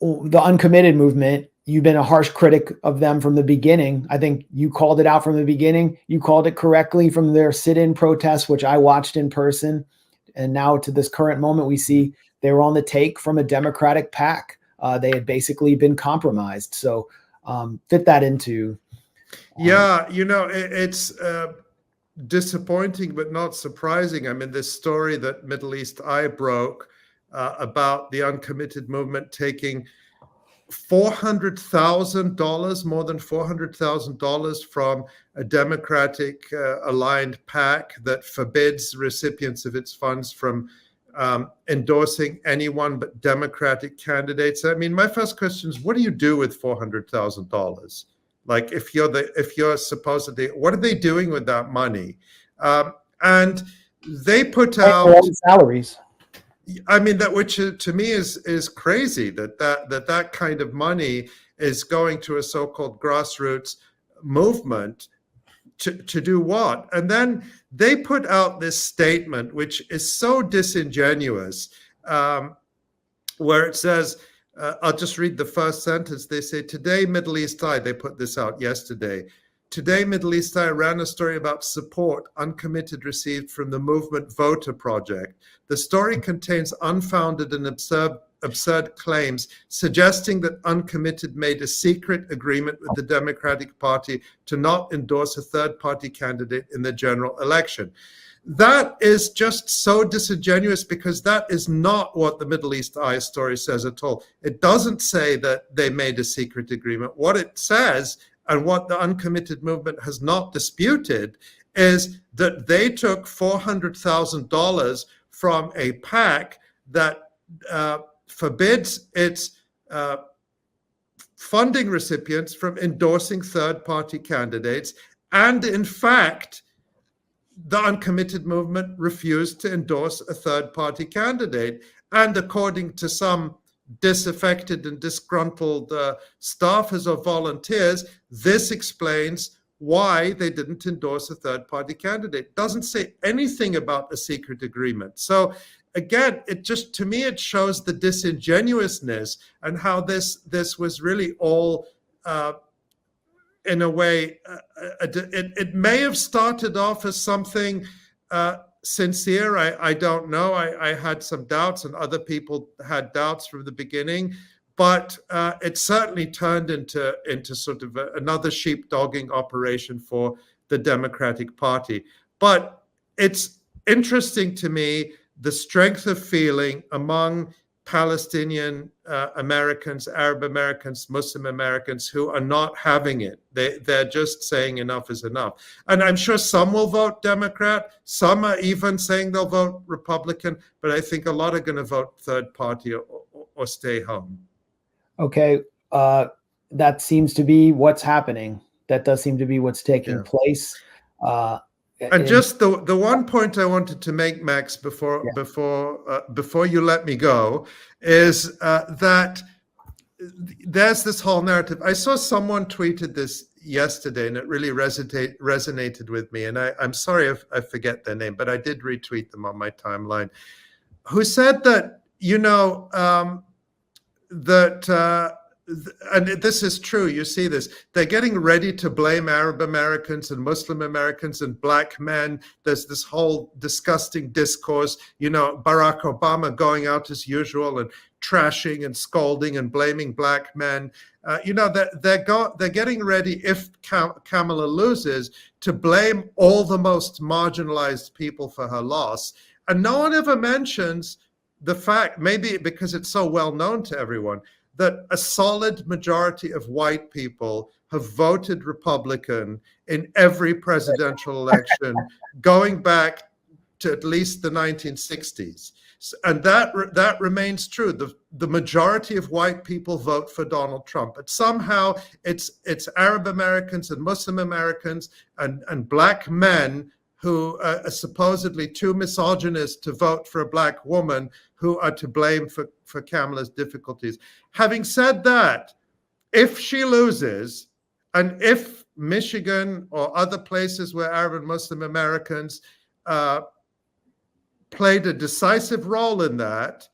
the Uncommitted Movement, you've been a harsh critic of them from the beginning. I think you called it out from the beginning. You called it correctly from their sit-in protests, which I watched in person. And now to this current moment, we see they were on the take from a Democratic PAC. They had basically been compromised. So fit that into. Yeah, it's disappointing, but not surprising. I mean, this story that Middle East Eye broke about the Uncommitted Movement taking $400,000, more than $400,000 from a Democratic aligned PAC that forbids recipients of its funds from endorsing anyone but Democratic candidates. I mean, my first question is, what do you do with $400,000? Like, if you're supposedly, what are they doing with that money? And they put out salaries. I mean, that, which to me is crazy, that kind of money is going to a so-called grassroots movement to do what? And then they put out this statement, which is so disingenuous, where it says, I'll just read the first sentence. They say, today, Middle East Eye, they put this out yesterday. Today, Middle East Eye ran a story about support Uncommitted received from the Movement Voter Project. The story contains unfounded and absurd claims suggesting that Uncommitted made a secret agreement with the Democratic Party to not endorse a third-party candidate in the general election. That is just so disingenuous, because that is not what the Middle East Eye story says at all. It doesn't say that they made a secret agreement. What it says, and what the Uncommitted Movement has not disputed, is that they took $400,000 from a PAC that forbids its funding recipients from endorsing third-party candidates. And in fact, the Uncommitted Movement refused to endorse a third-party candidate. And according to some disaffected and disgruntled staffers or volunteers, this explains why they didn't endorse a third-party candidate. It doesn't say anything about a secret agreement. So again, it just, to me, it shows the disingenuousness and how this was really all, in a way, it may have started off as something sincere. I don't know. I had some doubts, and other people had doubts from the beginning, but it certainly turned into sort of another sheepdogging operation for the Democratic Party. But it's interesting to me, the strength of feeling among Palestinian Americans, Arab Americans, Muslim Americans who are not having it. They're just saying enough is enough. And I'm sure some will vote Democrat. Some are even saying they'll vote Republican. But I think a lot are going to vote third party or stay home. Okay. That seems to be what's happening. That does seem to be what's taking place. And just the one point I wanted to make, Max, before you let me go, is that there's this whole narrative. I saw someone tweeted this yesterday, and it really resonated with me. And I'm sorry if I forget their name, but I did retweet them on my timeline. Who said that, and this is true, you see this, they're getting ready to blame Arab Americans and Muslim Americans and black men. There's this whole disgusting discourse, Barack Obama going out as usual and trashing and scolding and blaming black men. They're getting ready, if Kamala loses, to blame all the most marginalized people for her loss. And no one ever mentions the fact, maybe because it's so well known to everyone, that a solid majority of white people have voted Republican in every presidential election going back to at least the 1960s. And that remains true. The majority of white people vote for Donald Trump. But somehow it's Arab Americans and Muslim Americans and black men who are supposedly too misogynist to vote for a black woman who are to blame for Kamala's difficulties. Having said that, if she loses, and if Michigan or other places where Arab and Muslim Americans played a decisive role in that,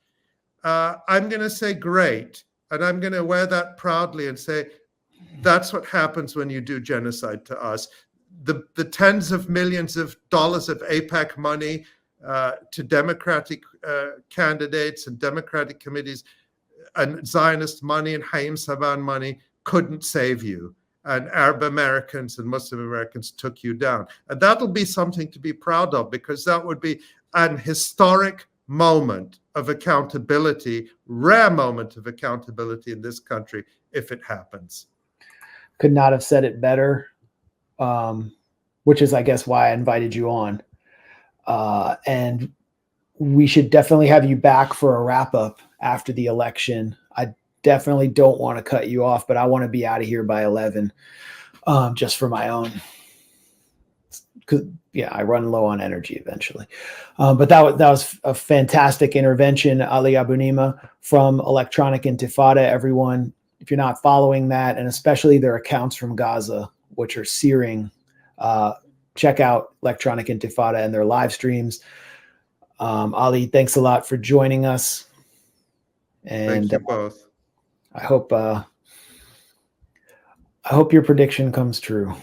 I'm going to say great. And I'm going to wear that proudly and say, that's what happens when you do genocide to us. The tens of millions of dollars of AIPAC money to Democratic candidates and Democratic committees and Zionist money and Haim Saban money couldn't save you. And Arab Americans and Muslim Americans took you down. And that'll be something to be proud of, because that would be an historic moment of accountability, rare moment of accountability in this country if it happens. Could not have said it better, which is, I guess, why I invited you on. And we should definitely have you back for a wrap up after the election. I definitely don't want to cut you off, but I want to be out of here by 11, just for my own. Because I run low on energy eventually. But that was a fantastic intervention, Ali Abunimah from Electronic Intifada. Everyone, if you're not following that, and especially their accounts from Gaza, which are searing, check out Electronic Intifada and their live streams. Ali, thanks a lot for joining us. And thank you both. I hope your prediction comes true.